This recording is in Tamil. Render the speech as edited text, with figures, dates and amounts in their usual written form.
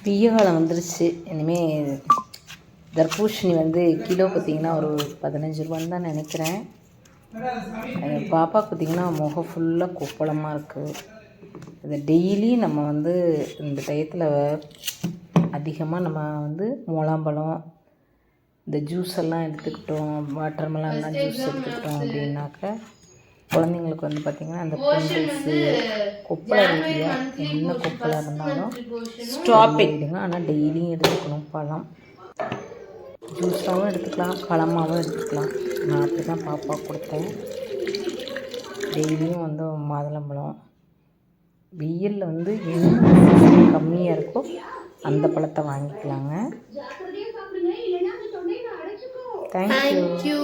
வெய்ய காலம் வந்துருச்சு. இனிமேல் தர்பூசணி வந்து கிலோ பார்த்திங்கன்னா ஒரு 15 ரூபான்னு தான் நினைக்கிறேன். பாப்பா பார்த்திங்கன்னா முகம் ஃபுல்லாக கொப்பளமாக இருக்குது. இதை டெய்லி நம்ம வந்து இந்த டயத்தில் அதிகமாக நம்ம வந்து முலாம்பழம் இந்த ஜூஸ் எல்லாம் எடுத்துக்கிட்டோம், வாட்டர் மெலன்லாம் ஜூஸ் எடுத்துக்கிட்டோம் அப்படின்னாக்க குழந்தைங்களுக்கு வந்து பார்த்திங்கன்னா அந்த பிம்பிள்ஸு கொப்பளை இல்லையா, என்ன கொப்பளை இருந்தாலும் ஸ்டாப் ஆகிடுங்க. ஆனால் டெய்லியும் எடுத்துக்கணும். பழம் ஜூஸாகவும் எடுத்துக்கலாம், பழமாகவும் எடுத்துக்கலாம். நான் அப்படி தான் பாப்பா கொடுத்தேன். டெய்லியும் வந்து மாதுளம்பழம், வெயிலில் வந்து என்ன கம்மியாக இருக்கோ அந்த பழத்தை வாங்கிக்கலாங்க. தேங்க்யூ.